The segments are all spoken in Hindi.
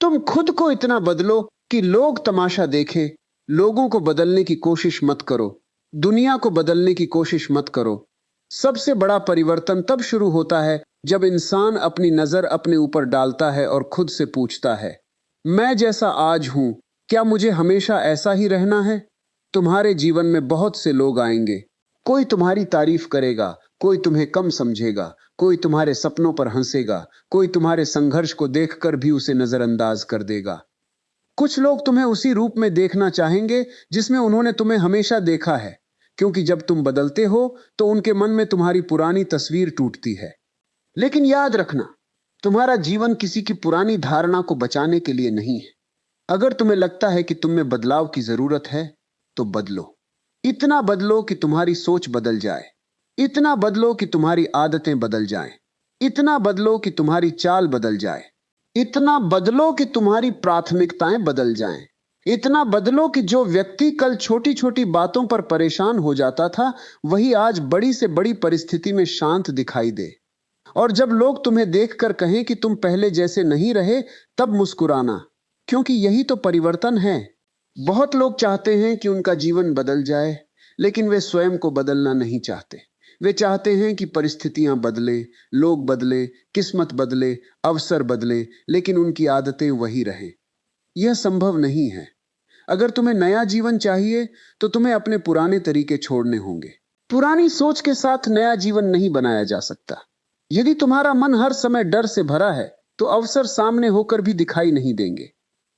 तुम खुद को इतना बदलो कि लोग तमाशा देखें। लोगों को बदलने की कोशिश मत करो। दुनिया को बदलने की कोशिश मत करो। सबसे बड़ा परिवर्तन तब शुरू होता है जब इंसान अपनी नजर अपने ऊपर डालता है और खुद से पूछता है, मैं जैसा आज हूं, क्या मुझे हमेशा ऐसा ही रहना है? तुम्हारे जीवन में बहुत से लोग आएंगे। कोई तुम्हारी तारीफ करेगा, कोई तुम्हें कम समझेगा, कोई तुम्हारे सपनों पर हंसेगा, कोई तुम्हारे संघर्ष को देखकर भी उसे नजरअंदाज कर देगा। कुछ लोग तुम्हें उसी रूप में देखना चाहेंगे जिसमें उन्होंने तुम्हें हमेशा देखा है, क्योंकि जब तुम बदलते हो तो उनके मन में तुम्हारी पुरानी तस्वीर टूटती है। लेकिन याद रखना, तुम्हारा जीवन किसी की पुरानी धारणा को बचाने के लिए नहीं है। अगर तुम्हें लगता है कि तुम में बदलाव की जरूरत है, तो बदलो। इतना बदलो कि तुम्हारी सोच बदल जाए। इतना बदलो कि तुम्हारी आदतें बदल जाएं। इतना बदलो कि तुम्हारी चाल बदल जाए। इतना बदलो कि तुम्हारी प्राथमिकताएं बदल जाएं। इतना बदलो कि जो व्यक्ति कल छोटी छोटी बातों पर परेशान हो जाता था, वही आज बड़ी से बड़ी परिस्थिति में शांत दिखाई दे। और जब लोग तुम्हें देखकर कहें कि तुम पहले जैसे नहीं रहे, तब मुस्कुराना, क्योंकि यही तो परिवर्तन है। बहुत लोग चाहते हैं कि उनका जीवन बदल जाए, लेकिन वे स्वयं को बदलना नहीं चाहते। वे चाहते हैं कि परिस्थितियां बदले, लोग बदले, किस्मत बदले, अवसर बदले, लेकिन उनकी आदतें वही रहें। यह संभव नहीं है। अगर तुम्हें नया जीवन चाहिए, तो तुम्हें अपने पुराने तरीके छोड़ने होंगे। पुरानी सोच के साथ नया जीवन नहीं बनाया जा सकता। यदि तुम्हारा मन हर समय डर से भरा है, तो अवसर सामने होकर भी दिखाई नहीं देंगे।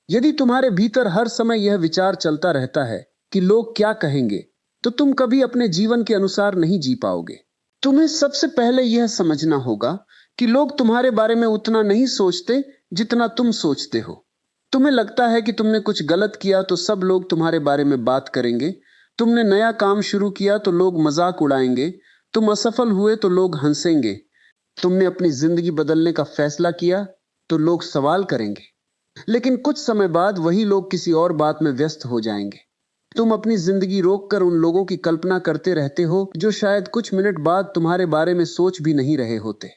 यदि तुम्हारे भीतर हर समय यह विचार चलता रहता है कि लोग क्या कहेंगे, तो तुम कभी अपने जीवन के अनुसार नहीं जी पाओगे। तुम्हें सबसे पहले यह समझना होगा कि लोग तुम्हारे बारे में उतना नहीं सोचते जितना तुम सोचते हो। तुम्हें लगता है कि तुमने कुछ गलत किया तो सब लोग तुम्हारे बारे में बात करेंगे। तुमने नया काम शुरू किया तो लोग मजाक उड़ाएंगे। तुम असफल हुए तो लोग हंसेंगे। तुमने अपनी जिंदगी बदलने का फैसला किया तो लोग सवाल करेंगे। लेकिन कुछ समय बाद वही लोग किसी और बात में व्यस्त हो जाएंगे। तुम अपनी जिंदगी रोककर उन लोगों की कल्पना करते रहते हो जो शायद कुछ मिनट बाद तुम्हारे बारे में सोच भी नहीं रहे होते।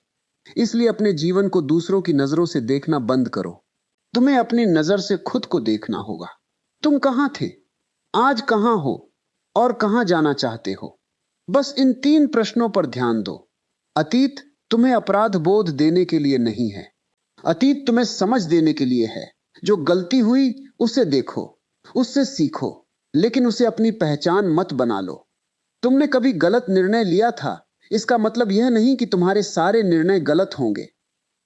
इसलिए अपने जीवन को दूसरों की नजरों से देखना बंद करो। तुम्हें अपनी नजर से खुद को देखना होगा। तुम कहां थे, आज कहां हो और कहां जाना चाहते हो? बस इन 3 प्रश्नों पर ध्यान दो। अतीत तुम्हें अपराध बोध देने के लिए नहीं है। अतीत तुम्हें समझ देने के लिए है। जो गलती हुई उसे देखो, उससे सीखो, लेकिन उसे अपनी पहचान मत बना लो। तुमने कभी गलत निर्णय लिया था, इसका मतलब यह नहीं कि तुम्हारे सारे निर्णय गलत होंगे।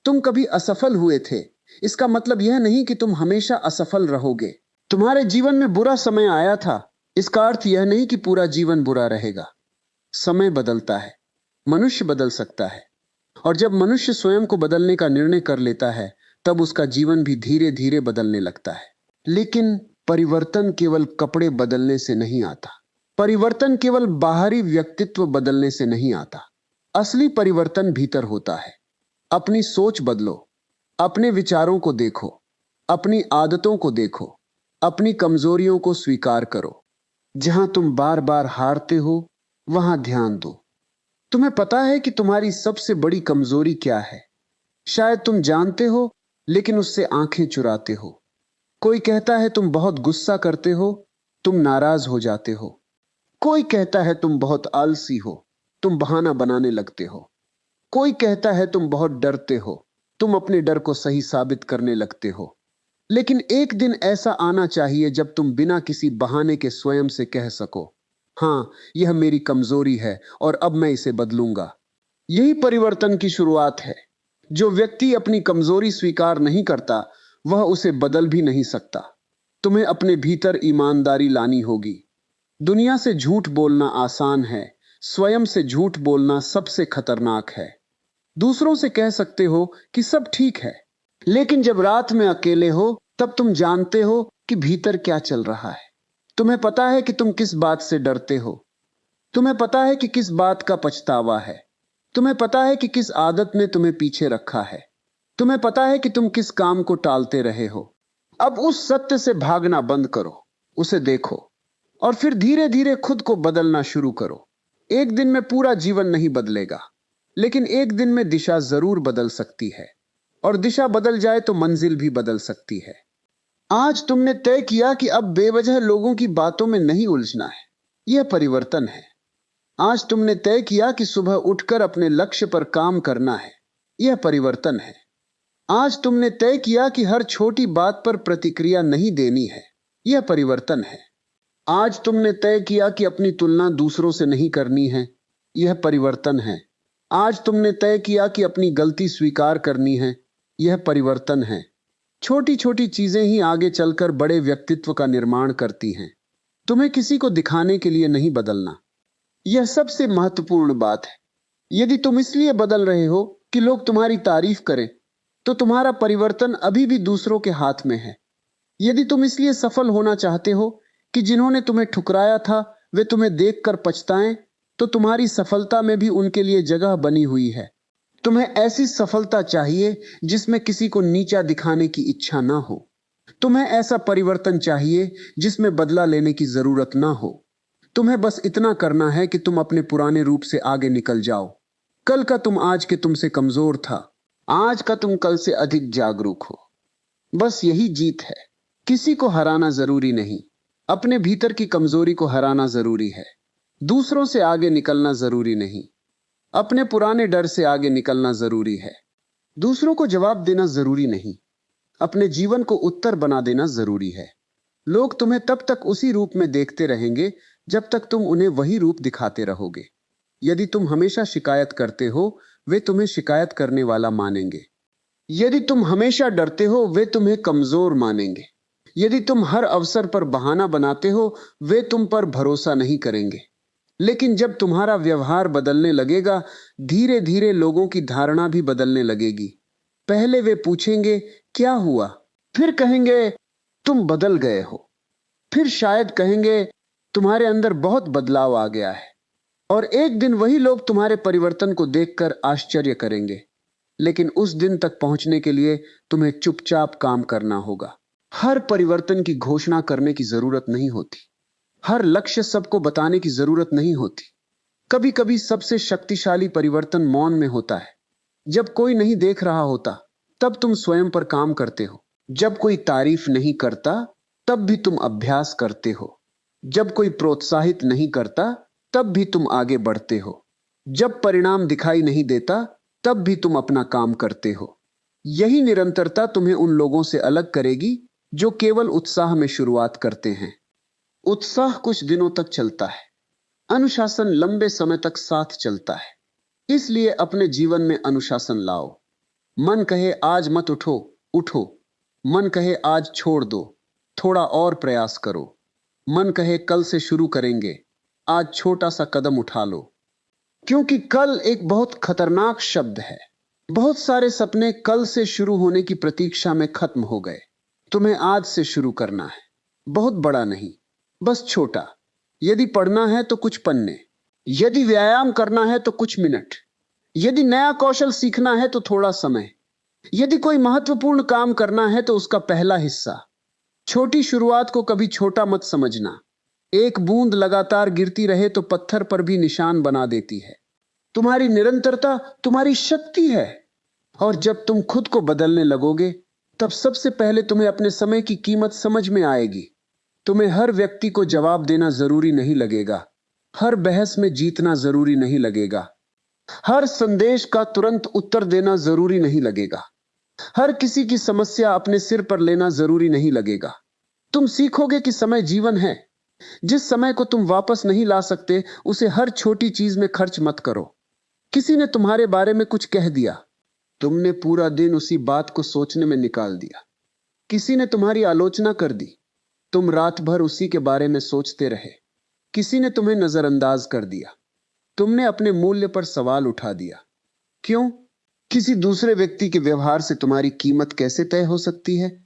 तुम कभी असफल हुए थे, इसका मतलब यह नहीं कि तुम हमेशा असफल रहोगे। तुम्हारे जीवन में बुरा समय आया था, इसका अर्थ यह नहीं कि पूरा जीवन बुरा रहेगा। समय बदलता है, मनुष्य बदल सकता है, और जब मनुष्य स्वयं को बदलने का निर्णय कर लेता है, तब उसका जीवन भी धीरे धीरे बदलने लगता है। लेकिन परिवर्तन केवल कपड़े बदलने से नहीं आता। परिवर्तन केवल बाहरी व्यक्तित्व बदलने से नहीं आता। असली परिवर्तन भीतर होता है। अपनी सोच बदलो, अपने विचारों को देखो, अपनी आदतों को देखो, अपनी कमजोरियों को स्वीकार करो। जहां तुम बार बार हारते हो, वहां ध्यान दो। तुम्हें पता है कि तुम्हारी सबसे बड़ी कमजोरी क्या है? शायद तुम जानते हो, लेकिन उससे आंखें चुराते हो। कोई कहता है तुम बहुत गुस्सा करते हो, तुम नाराज हो जाते हो। कोई कहता है तुम बहुत आलसी हो, तुम बहाना बनाने लगते हो। कोई कहता है तुम बहुत डरते हो, तुम अपने डर को सही साबित करने लगते हो। लेकिन एक दिन ऐसा आना चाहिए जब तुम बिना किसी बहाने के स्वयं से कह सको, हाँ, यह मेरी कमजोरी है और अब मैं इसे बदलूंगा। यही परिवर्तन की शुरुआत है। जो व्यक्ति अपनी कमजोरी स्वीकार नहीं करता, वह उसे बदल भी नहीं सकता। तुम्हें अपने भीतर ईमानदारी लानी होगी। दुनिया से झूठ बोलना आसान है, स्वयं से झूठ बोलना सबसे खतरनाक है। दूसरों से कह सकते हो कि सब ठीक है, लेकिन जब रात में अकेले हो, तब तुम जानते हो कि भीतर क्या चल रहा है। तुम्हें पता है कि तुम किस बात से डरते हो। तुम्हें पता है कि किस बात का पछतावा है। तुम्हें पता है कि किस आदत ने तुम्हें पीछे रखा है। तुम्हें पता है कि तुम किस काम को टालते रहे हो। अब उस सत्य से भागना बंद करो, उसे देखो, और फिर धीरे धीरे खुद को बदलना शुरू करो। एक दिन में पूरा जीवन नहीं बदलेगा, लेकिन एक दिन में दिशा जरूर बदल सकती है। और दिशा बदल जाए तो मंजिल भी बदल सकती है। आज तुमने तय किया कि अब बेवजह लोगों की बातों में नहीं उलझना है। यह परिवर्तन है। आज तुमने तय किया कि सुबह उठकर अपने लक्ष्य पर काम करना है। यह परिवर्तन है। आज तुमने तय किया कि हर छोटी बात पर प्रतिक्रिया नहीं देनी है। यह परिवर्तन है। आज तुमने तय किया कि अपनी तुलना दूसरों से नहीं करनी है। यह परिवर्तन है। आज तुमने तय किया कि अपनी गलती स्वीकार करनी है। यह परिवर्तन है। छोटी छोटी चीजें ही आगे चलकर बड़े व्यक्तित्व का निर्माण करती हैं। तुम्हें किसी को दिखाने के लिए नहीं बदलना। यह सबसे महत्वपूर्ण बात है। यदि तुम इसलिए बदल रहे हो कि लोग तुम्हारी तारीफ करें, तो तुम्हारा परिवर्तन अभी भी दूसरों के हाथ में है। यदि तुम इसलिए सफल होना चाहते हो कि जिन्होंने तुम्हें ठुकराया था वे तुम्हें देखकर पछताएं, तो तुम्हारी सफलता में भी उनके लिए जगह बनी हुई है। तुम्हें ऐसी सफलता चाहिए जिसमें किसी को नीचा दिखाने की इच्छा ना हो। तुम्हें ऐसा परिवर्तन चाहिए जिसमें बदला लेने की जरूरत ना हो। तुम्हें बस इतना करना है कि तुम अपने पुराने रूप से आगे निकल जाओ। कल का तुम आज के तुमसे कमजोर था, आज का तुम कल से अधिक जागरूक हो। बस यही जीत है। किसी को हराना जरूरी नहीं, अपने भीतर की कमजोरी को हराना जरूरी है। दूसरों से आगे निकलना जरूरी नहीं, अपने पुराने डर से आगे निकलना जरूरी है। दूसरों को जवाब देना जरूरी नहीं, अपने जीवन को उत्तर बना देना जरूरी है। लोग तुम्हें तब तक उसी रूप में देखते रहेंगे जब तक तुम उन्हें वही रूप दिखाते रहोगे। यदि तुम हमेशा शिकायत करते हो, वे तुम्हें शिकायत करने वाला मानेंगे। यदि तुम हमेशा डरते हो, वे तुम्हें कमजोर मानेंगे। यदि तुम हर अवसर पर बहाना बनाते हो, वे तुम पर भरोसा नहीं करेंगे। लेकिन जब तुम्हारा व्यवहार बदलने लगेगा, धीरे धीरे लोगों की धारणा भी बदलने लगेगी। पहले वे पूछेंगे क्या हुआ, फिर कहेंगे तुम बदल गए हो, फिर शायद कहेंगे तुम्हारे अंदर बहुत बदलाव आ गया है। और एक दिन वही लोग तुम्हारे परिवर्तन को देखकर आश्चर्य करेंगे। लेकिन उस दिन तक पहुंचने के लिए तुम्हें चुपचाप काम करना होगा। हर परिवर्तन की घोषणा करने की जरूरत नहीं होती। हर लक्ष्य सबको बताने की जरूरत नहीं होती। कभी कभी सबसे शक्तिशाली परिवर्तन मौन में होता है। जब कोई नहीं देख रहा होता, तब तुम स्वयं पर काम करते हो। जब कोई तारीफ नहीं करता, तब भी तुम अभ्यास करते हो। जब कोई प्रोत्साहित नहीं करता, तब भी तुम आगे बढ़ते हो। जब परिणाम दिखाई नहीं देता, तब भी तुम अपना काम करते हो। यही निरंतरता तुम्हें उन लोगों से अलग करेगी जो केवल उत्साह में शुरुआत करते हैं। उत्साह कुछ दिनों तक चलता है, अनुशासन लंबे समय तक साथ चलता है। इसलिए अपने जीवन में अनुशासन लाओ। मन कहे आज मत उठो, उठो। मन कहे आज छोड़ दो, थोड़ा और प्रयास करो। मन कहे कल से शुरू करेंगे, आज छोटा सा कदम उठा लो। क्योंकि कल एक बहुत खतरनाक शब्द है। बहुत सारे सपने कल से शुरू होने की प्रतीक्षा में खत्म हो गए। तुम्हें आज से शुरू करना है। बहुत बड़ा नहीं, बस छोटा। यदि पढ़ना है तो कुछ पन्ने, यदि व्यायाम करना है तो कुछ मिनट, यदि नया कौशल सीखना है तो थोड़ा समय, यदि कोई महत्वपूर्ण काम करना है तो उसका पहला हिस्सा। छोटी शुरुआत को कभी छोटा मत समझना। एक बूंद लगातार गिरती रहे तो पत्थर पर भी निशान बना देती है। तुम्हारी निरंतरता तुम्हारी शक्ति है। और जब तुम खुद को बदलने लगोगे, तब सबसे पहले तुम्हें अपने समय की कीमत समझ में आएगी। तुम्हें हर व्यक्ति को जवाब देना जरूरी नहीं लगेगा। हर बहस में जीतना जरूरी नहीं लगेगा। हर संदेश का तुरंत उत्तर देना जरूरी नहीं लगेगा। हर किसी की समस्या अपने सिर पर लेना जरूरी नहीं लगेगा। तुम सीखोगे कि समय जीवन है। जिस समय को तुम वापस नहीं ला सकते, उसे हर छोटी चीज में खर्च मत करो। किसी ने तुम्हारे बारे में कुछ कह दिया, तुमने पूरा दिन उसी बात को सोचने में निकाल दिया। किसी ने तुम्हारी आलोचना कर दी, तुम रात भर उसी के बारे में सोचते रहे। किसी ने तुम्हें नजरअंदाज कर दिया, तुमने अपने मूल्य पर सवाल उठा दिया। क्यों? किसी दूसरे व्यक्ति के व्यवहार से तुम्हारी कीमत कैसे तय हो सकती है?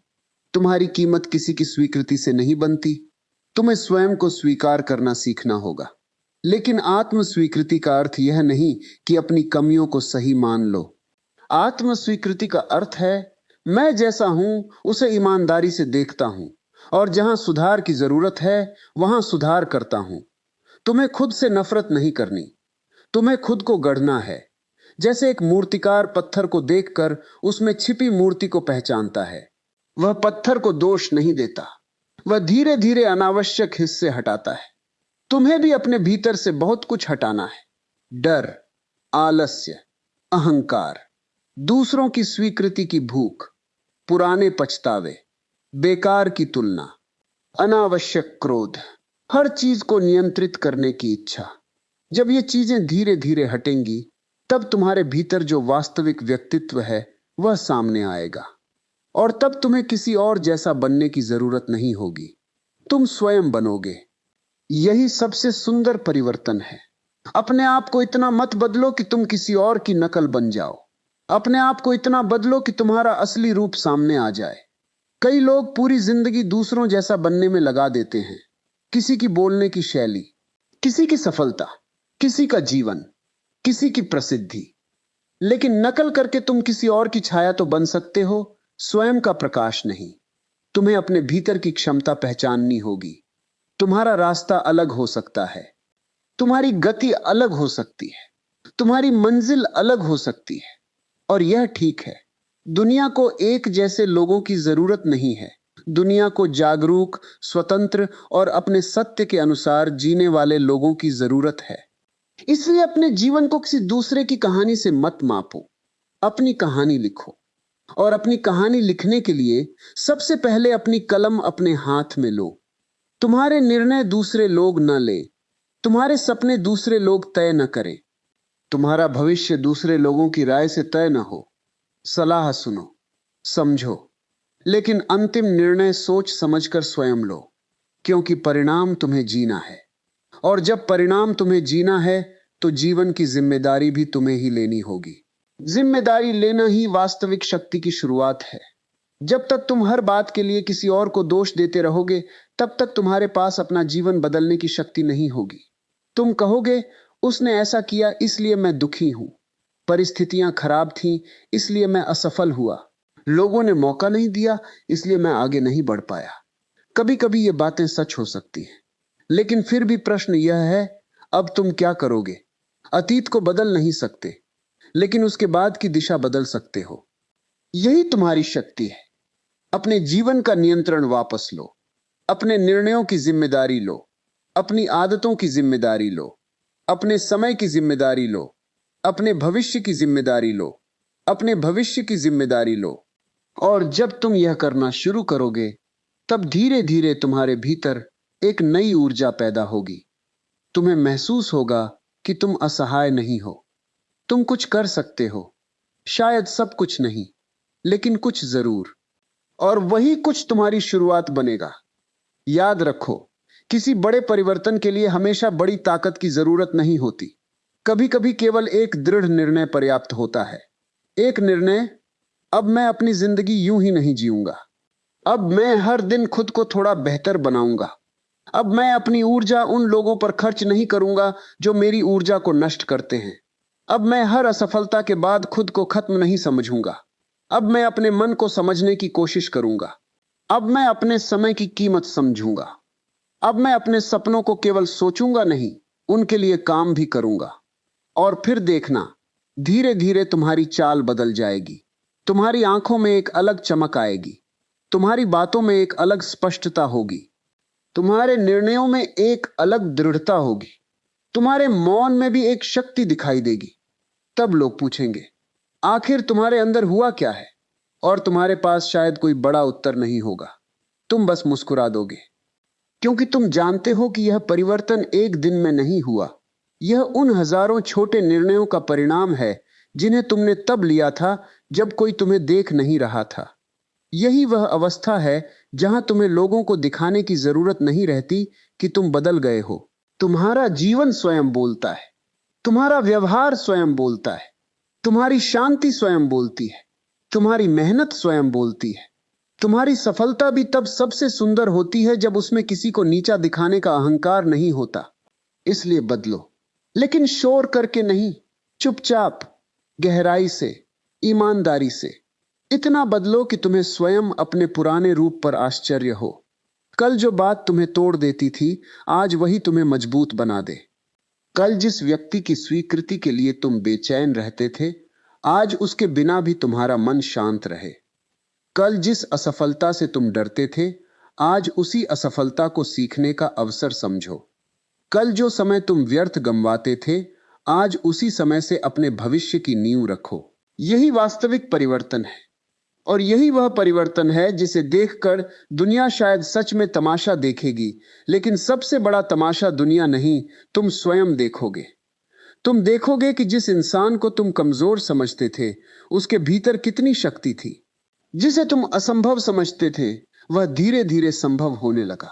तुम्हारी कीमत किसी की स्वीकृति से नहीं बनती। तुम्हें स्वयं को स्वीकार करना सीखना होगा। लेकिन आत्म स्वीकृति का अर्थ यह नहीं कि अपनी कमियों को सही मान लो। आत्म स्वीकृति का अर्थ है मैं जैसा हूं उसे ईमानदारी से देखता हूं, और जहां सुधार की जरूरत है वहां सुधार करता हूं। तुम्हें खुद से नफरत नहीं करनी, तुम्हें खुद को गढ़ना है। जैसे एक मूर्तिकार पत्थर को देखकर उसमें छिपी मूर्ति को पहचानता है, वह पत्थर को दोष नहीं देता, वह धीरे धीरे अनावश्यक हिस्से हटाता है। तुम्हें भी अपने भीतर से बहुत कुछ हटाना है। डर, आलस्य, अहंकार, दूसरों की स्वीकृति की भूख, पुराने पछतावे, बेकार की तुलना, अनावश्यक क्रोध, हर चीज को नियंत्रित करने की इच्छा। जब ये चीजें धीरे धीरे हटेंगी, तब तुम्हारे भीतर जो वास्तविक व्यक्तित्व है वह सामने आएगा, और तब तुम्हें किसी और जैसा बनने की जरूरत नहीं होगी। तुम स्वयं बनोगे। यही सबसे सुंदर परिवर्तन है। अपने आप को इतना मत बदलो कि तुम किसी और की नकल बन जाओ। अपने आप को इतना बदलो कि तुम्हारा असली रूप सामने आ जाए। कई लोग पूरी जिंदगी दूसरों जैसा बनने में लगा देते हैं। किसी की बोलने की शैली, किसी की सफलता, किसी का जीवन, किसी की प्रसिद्धि। लेकिन नकल करके तुम किसी और की छाया तो बन सकते हो, स्वयं का प्रकाश नहीं। तुम्हें अपने भीतर की क्षमता पहचाननी होगी। तुम्हारा रास्ता अलग हो सकता है, तुम्हारी गति अलग हो सकती है, तुम्हारी मंजिल अलग हो सकती है, और यह ठीक है। दुनिया को एक जैसे लोगों की जरूरत नहीं है। दुनिया को जागरूक, स्वतंत्र और अपने सत्य के अनुसार जीने वाले लोगों की जरूरत है। इसलिए अपने जीवन को किसी दूसरे की कहानी से मत मापो। अपनी कहानी लिखो, और अपनी कहानी लिखने के लिए सबसे पहले अपनी कलम अपने हाथ में लो। तुम्हारे निर्णय दूसरे लोग न ले, तुम्हारे सपने दूसरे लोग तय न करें, तुम्हारा भविष्य दूसरे लोगों की राय से तय न हो। सलाह सुनो, समझो, लेकिन अंतिम निर्णय सोच समझकर स्वयं लो, क्योंकि परिणाम तुम्हें जीना है, और जब परिणाम तुम्हें जीना है तो जीवन की जिम्मेदारी भी तुम्हें ही लेनी होगी। जिम्मेदारी लेना ही वास्तविक शक्ति की शुरुआत है। जब तक तुम हर बात के लिए किसी और को दोष देते रहोगे, तब तक तुम्हारे पास अपना जीवन बदलने की शक्ति नहीं होगी। तुम कहोगे, उसने ऐसा किया इसलिए मैं दुखी हूं, परिस्थितियां खराब थीं इसलिए मैं असफल हुआ, लोगों ने मौका नहीं दिया इसलिए मैं आगे नहीं बढ़ पाया। कभी कभी ये बातें सच हो सकती हैं, लेकिन फिर भी प्रश्न यह है, अब तुम क्या करोगे? अतीत को बदल नहीं सकते, लेकिन उसके बाद की दिशा बदल सकते हो। यही तुम्हारी शक्ति है। अपने जीवन का नियंत्रण वापस लो, अपने निर्णयों की जिम्मेदारी लो, अपनी आदतों की जिम्मेदारी लो, अपने समय की जिम्मेदारी लो, अपने भविष्य की जिम्मेदारी लो, अपने भविष्य की जिम्मेदारी लो। और जब तुम यह करना शुरू करोगे, तब धीरे धीरे तुम्हारे भीतर एक नई ऊर्जा पैदा होगी। तुम्हें महसूस होगा कि तुम असहाय नहीं हो, तुम कुछ कर सकते हो। शायद सब कुछ नहीं, लेकिन कुछ जरूर। और वही कुछ तुम्हारी शुरुआत बनेगा। याद रखो, किसी बड़े परिवर्तन के लिए हमेशा बड़ी ताकत की जरूरत नहीं होती। कभी कभी केवल एक दृढ़ निर्णय पर्याप्त होता है। एक निर्णय, अब मैं अपनी जिंदगी यूं ही नहीं जीऊंगा, अब मैं हर दिन खुद को थोड़ा बेहतर बनाऊंगा, अब मैं अपनी ऊर्जा उन लोगों पर खर्च नहीं करूंगा जो मेरी ऊर्जा को नष्ट करते हैं, अब मैं हर असफलता के बाद खुद को खत्म नहीं समझूंगा, अब मैं अपने मन को समझने की कोशिश करूंगा, अब मैं अपने समय की कीमत समझूंगा, अब मैं अपने सपनों को केवल सोचूंगा नहीं, उनके लिए काम भी करूंगा। और फिर देखना, धीरे धीरे तुम्हारी चाल बदल जाएगी। तुम्हारी आंखों में एक अलग चमक आएगी, तुम्हारी बातों में एक अलग स्पष्टता होगी, तुम्हारे निर्णयों में एक अलग दृढ़ता होगी, तुम्हारे मौन में भी एक शक्ति दिखाई देगी। तब लोग पूछेंगे, आखिर तुम्हारे अंदर हुआ क्या है? और तुम्हारे पास शायद कोई बड़ा उत्तर नहीं होगा। तुम बस मुस्कुरा दोगे, क्योंकि तुम जानते हो कि यह परिवर्तन एक दिन में नहीं हुआ। यह उन हजारों छोटे निर्णयों का परिणाम है जिन्हें तुमने तब लिया था जब कोई तुम्हें देख नहीं रहा था। यही वह अवस्था है जहां तुम्हें लोगों को दिखाने की जरूरत नहीं रहती कि तुम बदल गए हो। तुम्हारा जीवन स्वयं बोलता है, तुम्हारा व्यवहार स्वयं बोलता है, तुम्हारी शांति स्वयं बोलती है, तुम्हारी मेहनत स्वयं बोलती है। तुम्हारी सफलता भी तब सबसे सुंदर होती है जब उसमें किसी को नीचा दिखाने का अहंकार नहीं होता। इसलिए बदलो, लेकिन शोर करके नहीं, चुपचाप, गहराई से, ईमानदारी से। इतना बदलो कि तुम्हें स्वयं अपने पुराने रूप पर आश्चर्य हो। कल जो बात तुम्हें तोड़ देती थी, आज वही तुम्हें मजबूत बना दे। कल जिस व्यक्ति की स्वीकृति के लिए तुम बेचैन रहते थे, आज उसके बिना भी तुम्हारा मन शांत रहे। कल जिस असफलता से तुम डरते थे, आज उसी असफलता को सीखने का अवसर समझो। कल जो समय तुम व्यर्थ गंवाते थे, आज उसी समय से अपने भविष्य की नींव रखो। यही वास्तविक परिवर्तन है, और यही वह परिवर्तन है जिसे देखकर दुनिया शायद सच में तमाशा देखेगी, लेकिन सबसे बड़ा तमाशा दुनिया नहीं, तुम स्वयं देखोगे। तुम देखोगे कि जिस इंसान को तुम कमजोर समझते थे, उसके भीतर कितनी शक्ति थी। जिसे तुम असंभव समझते थे, वह धीरे धीरे संभव होने लगा।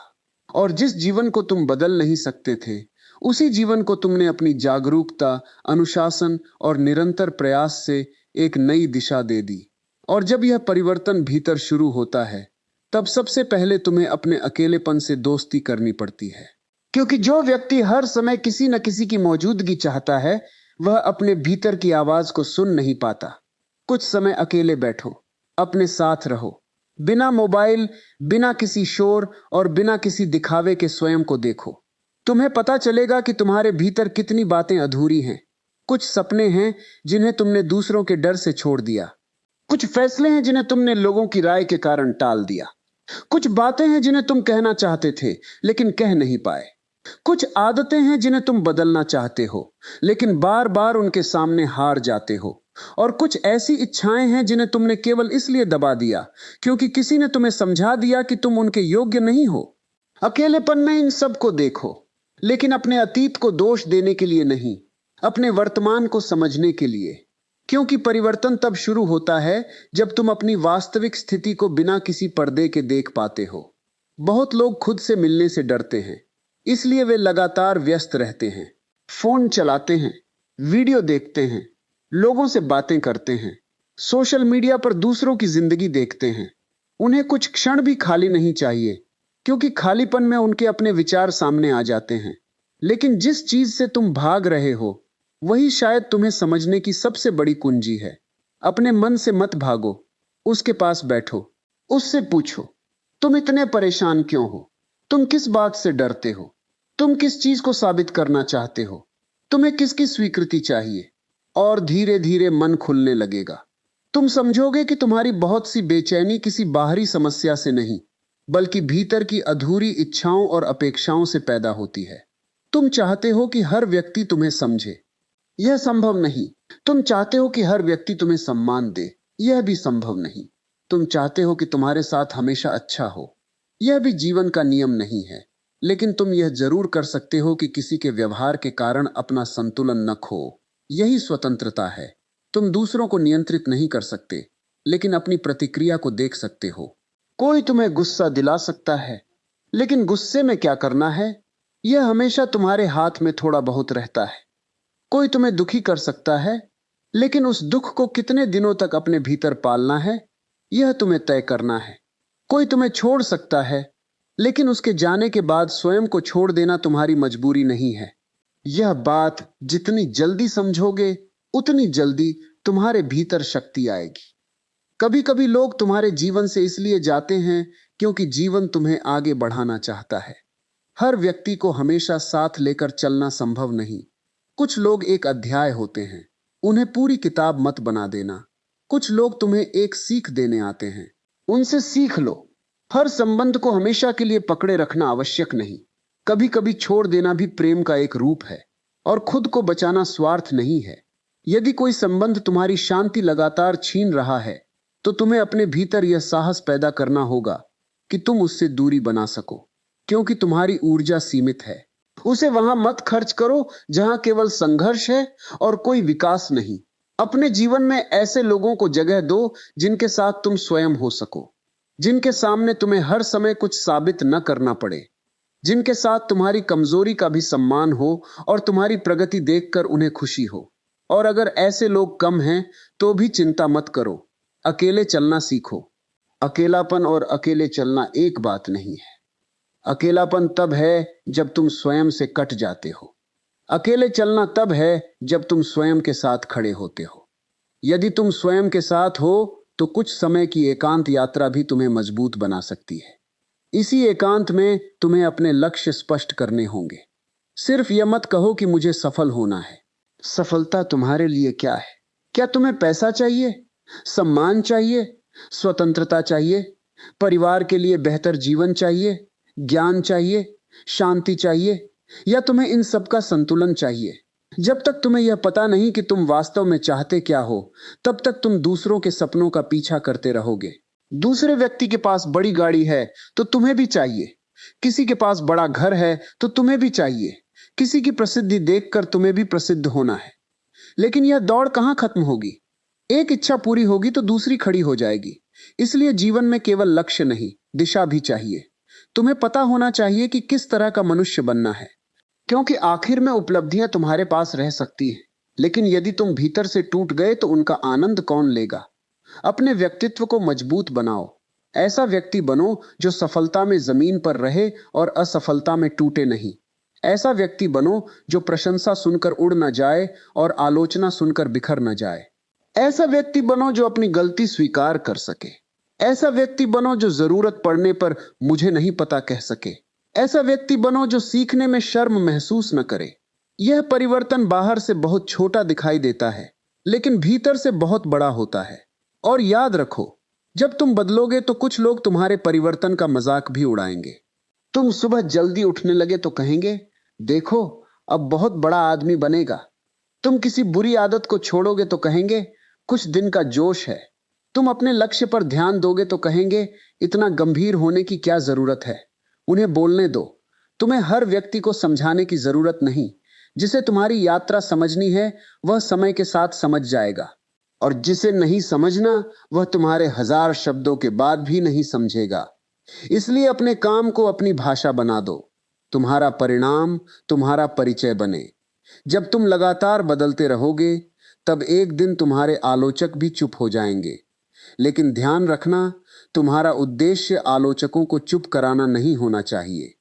और जिस जीवन को तुम बदल नहीं सकते थे, उसी जीवन को तुमने अपनी जागरूकता, अनुशासन और निरंतर प्रयास से एक नई दिशा दे दी। और जब यह परिवर्तन भीतर शुरू होता है, तब सबसे पहले तुम्हें अपने अकेलेपन से दोस्ती करनी पड़ती है। क्योंकि जो व्यक्ति हर समय किसी न किसी की मौजूदगी चाहता है, वह अपने भीतर की आवाज को सुन नहीं पाता। कुछ समय अकेले बैठो, अपने साथ रहो, बिना मोबाइल, बिना किसी शोर और बिना किसी दिखावे के स्वयं को देखो। तुम्हें पता चलेगा कि तुम्हारे भीतर कितनी बातें अधूरी हैं। कुछ सपने हैं जिन्हें तुमने दूसरों के डर से छोड़ दिया। कुछ फैसले हैं जिन्हें तुमने लोगों की राय के कारण टाल दिया। कुछ बातें हैं जिन्हें तुम कहना चाहते थे लेकिन कह नहीं पाए। कुछ आदतें हैं जिन्हें तुम बदलना चाहते हो, लेकिन बार बार उनके सामने हार जाते हो। और कुछ ऐसी इच्छाएं हैं जिन्हें तुमने केवल इसलिए दबा दिया क्योंकि किसी ने तुम्हें समझा दिया कि तुम उनके योग्य नहीं हो। अकेलेपन में इन सब को देखो, लेकिन अपने अतीत को दोष देने के लिए नहीं, अपने वर्तमान को समझने के लिए। क्योंकि परिवर्तन तब शुरू होता है जब तुम अपनी वास्तविक स्थिति को बिना किसी पर्दे के देख पाते हो। बहुत लोग खुद से मिलने से डरते हैं, इसलिए वे लगातार व्यस्त रहते हैं, फोन चलाते हैं, वीडियो देखते हैं, लोगों से बातें करते हैं, सोशल मीडिया पर दूसरों की जिंदगी देखते हैं। उन्हें कुछ क्षण भी खाली नहीं चाहिए, क्योंकि खालीपन में उनके अपने विचार सामने आ जाते हैं। लेकिन जिस चीज से तुम भाग रहे हो, वही शायद तुम्हें समझने की सबसे बड़ी कुंजी है। अपने मन से मत भागो, उसके पास बैठो, उससे पूछो, तुम इतने परेशान क्यों हो? तुम किस बात से डरते हो? तुम किस चीज को साबित करना चाहते हो? तुम्हें किसकी स्वीकृति चाहिए? और धीरे धीरे मन खुलने लगेगा। तुम समझोगे कि तुम्हारी बहुत सी बेचैनी किसी बाहरी समस्या से नहीं, बल्कि भीतर की अधूरी इच्छाओं और अपेक्षाओं से पैदा होती है। तुम चाहते हो कि हर व्यक्ति तुम्हें समझे, यह संभव नहीं। तुम चाहते हो कि हर व्यक्ति तुम्हें सम्मान दे, यह भी संभव नहीं। तुम चाहते हो कि तुम्हारे साथ हमेशा अच्छा हो, यह भी जीवन का नियम नहीं है। लेकिन तुम यह जरूर कर सकते हो कि किसी के व्यवहार के कारण अपना संतुलन न खो। यही स्वतंत्रता है। तुम दूसरों को नियंत्रित नहीं कर सकते, लेकिन अपनी प्रतिक्रिया को देख सकते हो। कोई तुम्हें गुस्सा दिला सकता है, लेकिन गुस्से में क्या करना है, यह हमेशा तुम्हारे हाथ में थोड़ा बहुत रहता है। कोई तुम्हें दुखी कर सकता है, लेकिन उस दुख को कितने दिनों तक अपने भीतर पालना है, यह तुम्हें तय करना है। कोई तुम्हें छोड़ सकता है, लेकिन उसके जाने के बाद स्वयं को छोड़ देना तुम्हारी मजबूरी नहीं है। यह बात जितनी जल्दी समझोगे, उतनी जल्दी तुम्हारे भीतर शक्ति आएगी। कभी कभी लोग तुम्हारे जीवन से इसलिए जाते हैं क्योंकि जीवन तुम्हें आगे बढ़ाना चाहता है। हर व्यक्ति को हमेशा साथ लेकर चलना संभव नहीं। कुछ लोग एक अध्याय होते हैं, उन्हें पूरी किताब मत बना देना। कुछ लोग तुम्हें एक सीख देने आते हैं, उनसे सीख लो। हर संबंध को हमेशा के लिए पकड़े रखना आवश्यक नहीं। कभी कभी छोड़ देना भी प्रेम का एक रूप है, और खुद को बचाना स्वार्थ नहीं है। यदि कोई संबंध तुम्हारी शांति लगातार छीन रहा है, तो तुम्हें अपने भीतर यह साहस पैदा करना होगा कि तुम उससे दूरी बना सको, क्योंकि तुम्हारी ऊर्जा सीमित है। उसे वहां मत खर्च करो जहां केवल संघर्ष है और कोई विकास नहीं। अपने जीवन में ऐसे लोगों को जगह दो जिनके साथ तुम स्वयं हो सको, जिनके सामने तुम्हें हर समय कुछ साबित न करना पड़े, जिनके साथ तुम्हारी कमजोरी का भी सम्मान हो और तुम्हारी प्रगति देखकर उन्हें खुशी हो। और अगर ऐसे लोग कम हैं, तो भी चिंता मत करो। अकेले चलना सीखो। अकेलापन और अकेले चलना एक बात नहीं है। अकेलापन तब है जब तुम स्वयं से कट जाते हो। अकेले चलना तब है जब तुम स्वयं के साथ खड़े होते हो। यदि तुम स्वयं के साथ हो, तो कुछ समय की एकांत यात्रा भी तुम्हें मजबूत बना सकती है। इसी एकांत में तुम्हें अपने लक्ष्य स्पष्ट करने होंगे। सिर्फ यह मत कहो कि मुझे सफल होना है। सफलता तुम्हारे लिए क्या है? क्या तुम्हें पैसा चाहिए, सम्मान चाहिए, स्वतंत्रता चाहिए, परिवार के लिए बेहतर जीवन चाहिए, ज्ञान चाहिए, शांति चाहिए, या तुम्हें इन सब का संतुलन चाहिए? जब तक तुम्हें यह पता नहीं कि तुम वास्तव में चाहते क्या हो, तब तक तुम दूसरों के सपनों का पीछा करते रहोगे। दूसरे व्यक्ति के पास बड़ी गाड़ी है तो तुम्हें भी चाहिए, किसी के पास बड़ा घर है तो तुम्हें भी चाहिए, किसी की प्रसिद्धि देखकर तुम्हें भी प्रसिद्ध होना है। लेकिन यह दौड़ कहां खत्म होगी? एक इच्छा पूरी होगी तो दूसरी खड़ी हो जाएगी। इसलिए जीवन में केवल लक्ष्य नहीं, दिशा भी चाहिए। तुम्हें पता होना चाहिए कि किस तरह का मनुष्य बनना है, क्योंकि आखिर में उपलब्धियां तुम्हारे पास रह सकती हैं, लेकिन यदि तुम भीतर से टूट गए तो उनका आनंद कौन लेगा? अपने व्यक्तित्व को मजबूत बनाओ। ऐसा व्यक्ति बनो जो सफलता में जमीन पर रहे और असफलता में टूटे नहीं। ऐसा व्यक्ति बनो जो प्रशंसा सुनकर उड़ न जाए और आलोचना सुनकर बिखर न जाए। ऐसा व्यक्ति बनो जो अपनी गलती स्वीकार कर सके। ऐसा व्यक्ति बनो जो जरूरत पड़ने पर मुझे नहीं पता कह सके। ऐसा व्यक्ति बनो जो सीखने में शर्म महसूस न करे। यह परिवर्तन बाहर से बहुत छोटा दिखाई देता है, लेकिन भीतर से बहुत बड़ा होता है। और याद रखो, जब तुम बदलोगे तो कुछ लोग तुम्हारे परिवर्तन का मजाक भी उड़ाएंगे। तुम सुबह जल्दी उठने लगे तो कहेंगे, देखो अब बहुत बड़ा आदमी बनेगा। तुम किसी बुरी आदत को छोड़ोगे तो कहेंगे, कुछ दिन का जोश है। तुम अपने लक्ष्य पर ध्यान दोगे तो कहेंगे, इतना गंभीर होने की क्या जरूरत है, उन्हें बोलने दो। तुम्हें हर व्यक्ति को समझाने की जरूरत नहीं। जिसे तुम्हारी यात्रा समझनी है वह समय के साथ समझ जाएगा, और जिसे नहीं समझना वह तुम्हारे 1000 शब्दों के बाद भी नहीं समझेगा। इसलिए अपने काम को अपनी भाषा बना दो। तुम्हारा परिणाम तुम्हारा परिचय बने। जब तुम लगातार बदलते रहोगे तब एक दिन तुम्हारे आलोचक भी चुप हो जाएंगे। लेकिन ध्यान रखना, तुम्हारा उद्देश्य आलोचकों को चुप कराना नहीं होना चाहिए।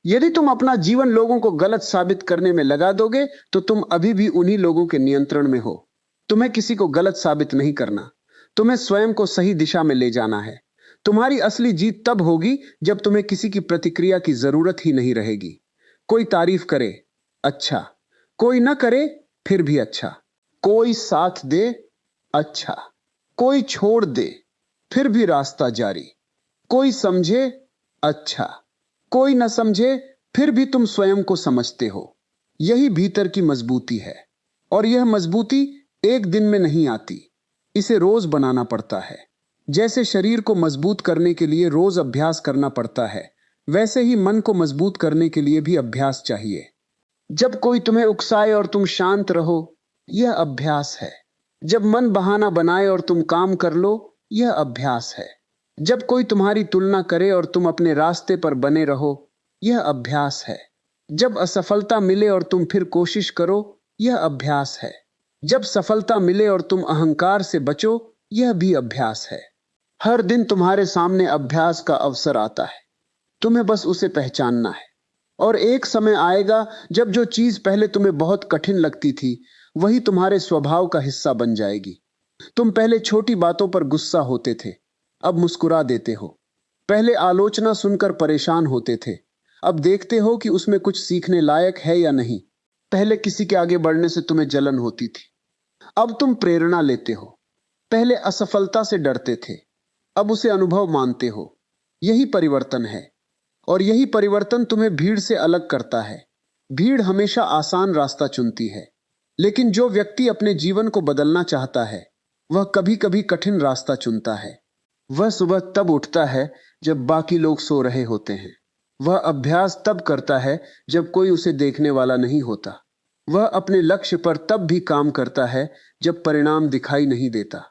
यदि तुम अपना जीवन लोगों को गलत साबित करने में लगा दोगे तो तुम अभी भी उन्हीं लोगों के नियंत्रण में हो। तुम्हें किसी को गलत साबित नहीं करना, तुम्हें स्वयं को सही दिशा में ले जाना है। तुम्हारी असली जीत तब होगी जब तुम्हें किसी की प्रतिक्रिया की जरूरत ही नहीं रहेगी। कोई तारीफ करे, अच्छा। कोई न करे, फिर भी अच्छा। कोई साथ दे, अच्छा। कोई छोड़ दे, फिर भी रास्ता जारी। कोई समझे, अच्छा। कोई न समझे, फिर भी तुम स्वयं को समझते हो। यही भीतर की मजबूती है, और यह मजबूती एक दिन में नहीं आती। इसे रोज बनाना पड़ता है। जैसे शरीर को मजबूत करने के लिए रोज अभ्यास करना पड़ता है, वैसे ही मन को मजबूत करने के लिए भी अभ्यास चाहिए। जब कोई तुम्हें उकसाए और तुम शांत रहो, यह अभ्यास है। जब मन बहाना बनाए और तुम काम कर लो, यह अभ्यास है। जब कोई तुम्हारी तुलना करे और तुम अपने रास्ते पर बने रहो, यह अभ्यास है। जब असफलता मिले और तुम फिर कोशिश करो, यह अभ्यास है। जब सफलता मिले और तुम अहंकार से बचो, यह भी अभ्यास है। हर दिन तुम्हारे सामने अभ्यास का अवसर आता है, तुम्हें बस उसे पहचानना है। और एक समय आएगा जब जो चीज पहले तुम्हें बहुत कठिन लगती थी, वही तुम्हारे स्वभाव का हिस्सा बन जाएगी। तुम पहले छोटी बातों पर गुस्सा होते थे, अब मुस्कुरा देते हो। पहले आलोचना सुनकर परेशान होते थे, अब देखते हो कि उसमें कुछ सीखने लायक है या नहीं। पहले किसी के आगे बढ़ने से तुम्हें जलन होती थी, अब तुम प्रेरणा लेते हो। पहले असफलता से डरते थे, अब उसे अनुभव मानते हो। यही परिवर्तन है, और यही परिवर्तन तुम्हें भीड़ से अलग करता है। भीड़ हमेशा आसान रास्ता चुनती है, लेकिन जो व्यक्ति अपने जीवन को बदलना चाहता है, वह कभी कभी कठिन रास्ता चुनता है। वह सुबह तब उठता है जब बाकी लोग सो रहे होते हैं। वह अभ्यास तब करता है जब कोई उसे देखने वाला नहीं होता। वह अपने लक्ष्य पर तब भी काम करता है जब परिणाम दिखाई नहीं देता।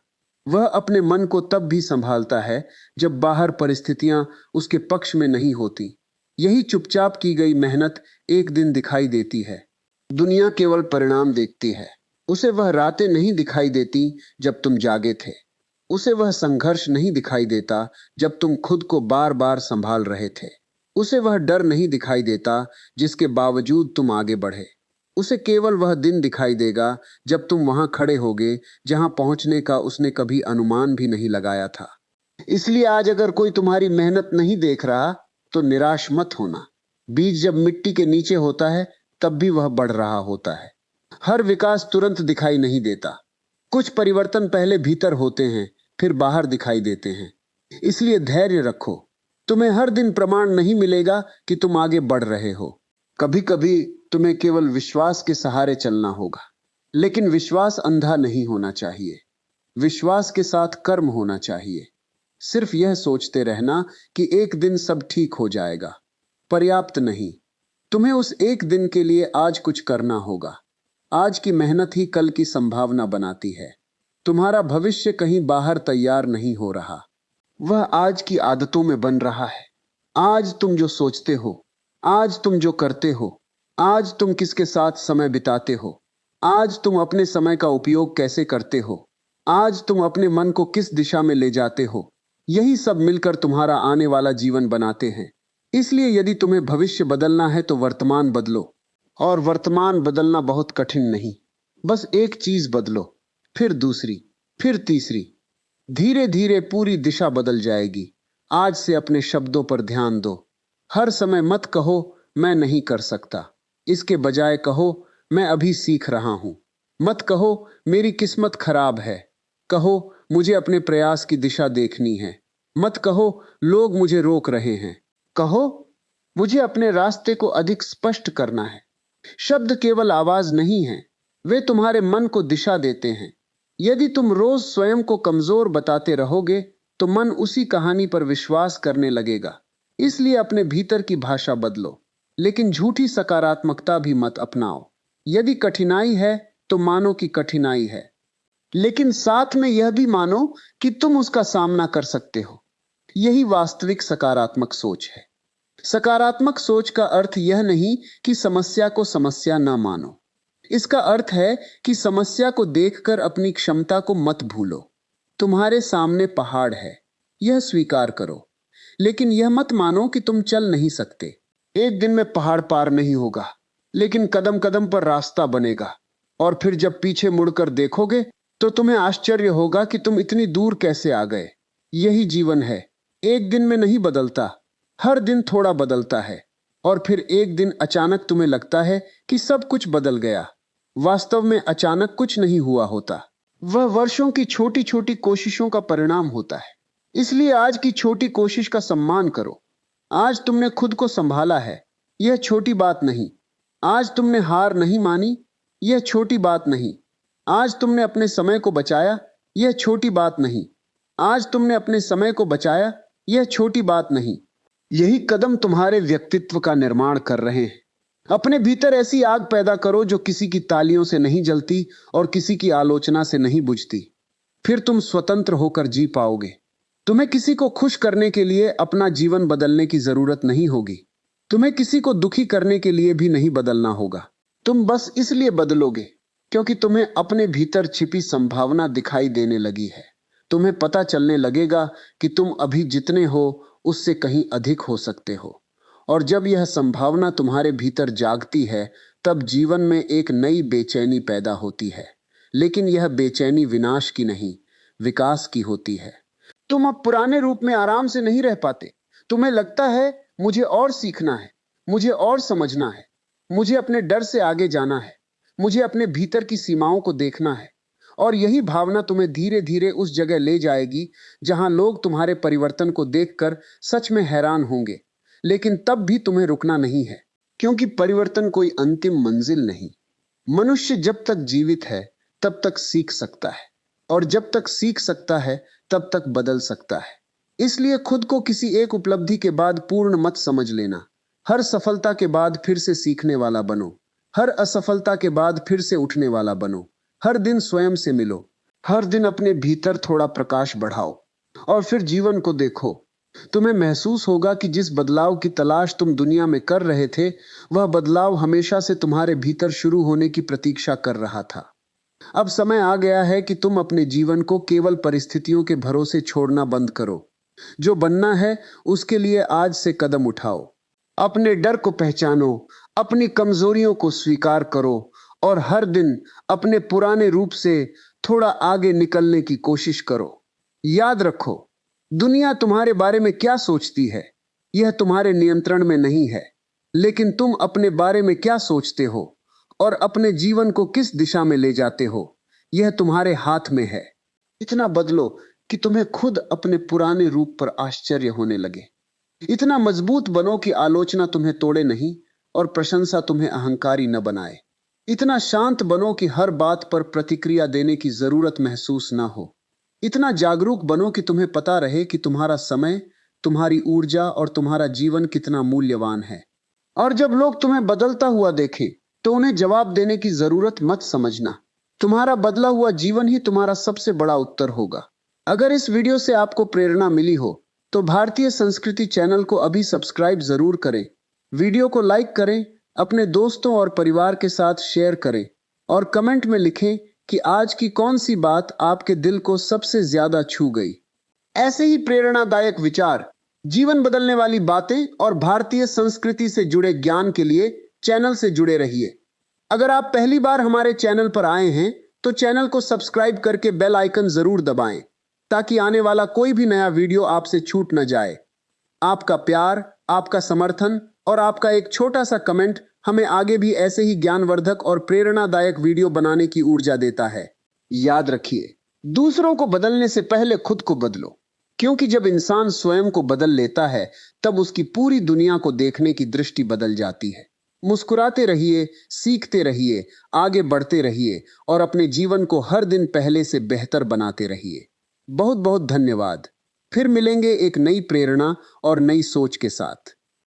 वह अपने मन को तब भी संभालता है जब बाहर परिस्थितियां उसके पक्ष में नहीं होती। यही चुपचाप की गई मेहनत एक दिन दिखाई देती है। दुनिया केवल परिणाम देखती है। उसे वह रातें नहीं दिखाई देती जब तुम जागे थे। उसे वह संघर्ष नहीं दिखाई देता जब तुम खुद को बार बार संभाल रहे थे। उसे वह डर नहीं दिखाई देता जिसके बावजूद तुम आगे बढ़े। उसे केवल वह दिन दिखाई देगा जब तुम वहां खड़े होगे जहां पहुंचने का उसने कभी अनुमान भी नहीं लगाया था। इसलिए आज अगर कोई तुम्हारी मेहनत नहीं देख रहा तो निराश मत होना। बीज जब मिट्टी के नीचे होता है तब भी वह बढ़ रहा होता है। हर विकास तुरंत दिखाई नहीं देता। कुछ परिवर्तन पहले भीतर होते हैं, फिर बाहर दिखाई देते हैं। इसलिए धैर्य रखो। तुम्हें हर दिन प्रमाण नहीं मिलेगा कि तुम आगे बढ़ रहे हो। कभी कभी तुम्हें केवल विश्वास के सहारे चलना होगा, लेकिन विश्वास अंधा नहीं होना चाहिए। विश्वास के साथ कर्म होना चाहिए। सिर्फ यह सोचते रहना कि एक दिन सब ठीक हो जाएगा पर्याप्त नहीं। तुम्हें उस एक दिन के लिए आज कुछ करना होगा। आज की मेहनत ही कल की संभावना बनाती है। तुम्हारा भविष्य कहीं बाहर तैयार नहीं हो रहा, वह आज की आदतों में बन रहा है। आज तुम जो सोचते हो, आज तुम जो करते हो, आज तुम किसके साथ समय बिताते हो, आज तुम अपने समय का उपयोग कैसे करते हो, आज तुम अपने मन को किस दिशा में ले जाते हो, यही सब मिलकर तुम्हारा आने वाला जीवन बनाते हैं। इसलिए यदि तुम्हें भविष्य बदलना है तो वर्तमान बदलो। और वर्तमान बदलना बहुत कठिन नहीं। बस एक चीज बदलो, फिर दूसरी, फिर तीसरी। धीरे धीरे पूरी दिशा बदल जाएगी। आज से अपने शब्दों पर ध्यान दो। हर समय मत कहो मैं नहीं कर सकता, इसके बजाय कहो मैं अभी सीख रहा हूं। मत कहो मेरी किस्मत खराब है, कहो मुझे अपने प्रयास की दिशा देखनी है। मत कहो लोग मुझे रोक रहे हैं, कहो मुझे अपने रास्ते को अधिक स्पष्ट करना है। शब्द केवल आवाज नहीं है, वे तुम्हारे मन को दिशा देते हैं। यदि तुम रोज स्वयं को कमजोर बताते रहोगे तो मन उसी कहानी पर विश्वास करने लगेगा। इसलिए अपने भीतर की भाषा बदलो, लेकिन झूठी सकारात्मकता भी मत अपनाओ। यदि कठिनाई है तो मानो कि कठिनाई है, लेकिन साथ में यह भी मानो कि तुम उसका सामना कर सकते हो। यही वास्तविक सकारात्मक सोच है। सकारात्मक सोच का अर्थ यह नहीं कि समस्या को समस्या न मानो। इसका अर्थ है कि समस्या को देखकर अपनी क्षमता को मत भूलो। तुम्हारे सामने पहाड़ है, यह स्वीकार करो, लेकिन यह मत मानो कि तुम चल नहीं सकते। एक दिन में पहाड़ पार नहीं होगा, लेकिन कदम कदम पर रास्ता बनेगा। और फिर जब पीछे मुड़कर देखोगे तो तुम्हें आश्चर्य होगा कि तुम इतनी दूर कैसे आ गए। यही जीवन है, एक दिन में नहीं बदलता, हर दिन थोड़ा बदलता है। और फिर एक दिन अचानक तुम्हें लगता है कि सब कुछ बदल गया। वास्तव में अचानक कुछ नहीं हुआ होता, वह वर्षों की छोटी छोटी कोशिशों का परिणाम होता है। इसलिए आज की छोटी कोशिश का सम्मान करो। आज तुमने खुद को संभाला है, यह छोटी बात नहीं। आज तुमने हार नहीं मानी, यह छोटी बात नहीं। आज तुमने अपने समय को बचाया, यह छोटी बात नहीं। आज तुमने अपने समय को बचाया, यह छोटी बात नहीं। यही कदम तुम्हारे व्यक्तित्व का निर्माण कर रहे हैं। अपने भीतर ऐसी आग पैदा करो जो किसी की तालियों से नहीं जलती और किसी की आलोचना से नहीं बुझती। फिर तुम स्वतंत्र होकर जी पाओगे। तुम्हें किसी को खुश करने के लिए अपना जीवन बदलने की जरूरत नहीं होगी। तुम्हें किसी को दुखी करने के लिए भी नहीं बदलना होगा। तुम बस इसलिए बदलोगे क्योंकि तुम्हें अपने भीतर छिपी संभावना दिखाई देने लगी है। तुम्हें पता चलने लगेगा कि तुम अभी जितने हो उससे कहीं अधिक हो सकते हो। और जब यह संभावना तुम्हारे भीतर जागती है, तब जीवन में एक नई बेचैनी पैदा होती है। लेकिन यह बेचैनी विनाश की नहीं, विकास की होती है। तुम अब पुराने रूप में आराम से नहीं रह पाते। तुम्हें लगता है मुझे और सीखना है, मुझे और समझना है, मुझे अपने डर से आगे जाना है, मुझे अपने भीतर की सीमाओं को देखना है। और यही भावना तुम्हें धीरे धीरे उस जगह ले जाएगी जहां लोग तुम्हारे परिवर्तन को देखकर सच में हैरान होंगे। लेकिन तब भी तुम्हें रुकना नहीं है, क्योंकि परिवर्तन कोई अंतिम मंजिल नहीं। मनुष्य जब तक जीवित है तब तक सीख सकता है, और जब तक सीख सकता है तब तक बदल सकता है। इसलिए खुद को किसी एक उपलब्धि के बाद पूर्ण मत समझ लेना। हर सफलता के बाद फिर से सीखने वाला बनो। हर असफलता के बाद फिर से उठने वाला बनो। हर दिन स्वयं से मिलो। हर दिन अपने भीतर थोड़ा प्रकाश बढ़ाओ और फिर जीवन को देखो। तुम्हें महसूस होगा कि जिस बदलाव की तलाश तुम दुनिया में कर रहे थे, वह बदलाव हमेशा से तुम्हारे भीतर शुरू होने की प्रतीक्षा कर रहा था। अब समय आ गया है कि तुम अपने जीवन को केवल परिस्थितियों के भरोसे छोड़ना बंद करो। जो बनना है उसके लिए आज से कदम उठाओ। अपने डर को पहचानो, अपनी कमजोरियों को स्वीकार करो और हर दिन अपने पुराने रूप से थोड़ा आगे निकलने की कोशिश करो। याद रखो, दुनिया तुम्हारे बारे में क्या सोचती है, यह तुम्हारे नियंत्रण में नहीं है। लेकिन तुम अपने बारे में क्या सोचते हो और अपने जीवन को किस दिशा में ले जाते हो, यह तुम्हारे हाथ में है। इतना बदलो कि तुम्हें खुद अपने पुराने रूप पर आश्चर्य होने लगे। इतना मजबूत बनो कि आलोचना तुम्हें तोड़े नहीं और प्रशंसा तुम्हें अहंकारी न बनाए। इतना शांत बनो कि हर बात पर प्रतिक्रिया देने की जरूरत महसूस ना हो। इतना जागरूक बनो कि तुम्हें पता रहे कि तुम्हारा समय, तुम्हारी ऊर्जा और तुम्हारा जीवन कितना मूल्यवान है। और जब लोग तुम्हें बदलता हुआ देखें, तो उन्हें जवाब देने की जरूरत मत समझना। तुम्हारा बदला हुआ जीवन ही तुम्हारा सबसे बड़ा उत्तर होगा। अगर इस वीडियो से आपको प्रेरणा मिली हो, तो भारतीय संस्कृति चैनल को अभी सब्सक्राइब जरूर करें। वीडियो को लाइक करें, अपने दोस्तों और परिवार के साथ शेयर करें और कमेंट में लिखें कि आज की कौन सी बात आपके दिल को सबसे ज्यादा छू गई। ऐसे ही प्रेरणादायक विचार, जीवन बदलने वाली बातें और भारतीय संस्कृति से जुड़े ज्ञान के लिए चैनल से जुड़े रहिए। अगर आप पहली बार हमारे चैनल पर आए हैं, तो चैनल को सब्सक्राइब करके बेल आइकन जरूर दबाएं, ताकि आने वाला कोई भी नया वीडियो आपसे छूट न जाए। आपका प्यार, आपका समर्थन और आपका एक छोटा सा कमेंट हमें आगे भी ऐसे ही ज्ञानवर्धक और प्रेरणादायक वीडियो बनाने की ऊर्जा देता है। याद रखिए, दूसरों को बदलने से पहले खुद को बदलो, क्योंकि जब इंसान स्वयं को बदल लेता है, तब उसकी पूरी दुनिया को देखने की दृष्टि बदल जाती है। मुस्कुराते रहिए, सीखते रहिए, आगे बढ़ते रहिए और अपने जीवन को हर दिन पहले से बेहतर बनाते रहिए। बहुत बहुत धन्यवाद। फिर मिलेंगे एक नई प्रेरणा और नई सोच के साथ।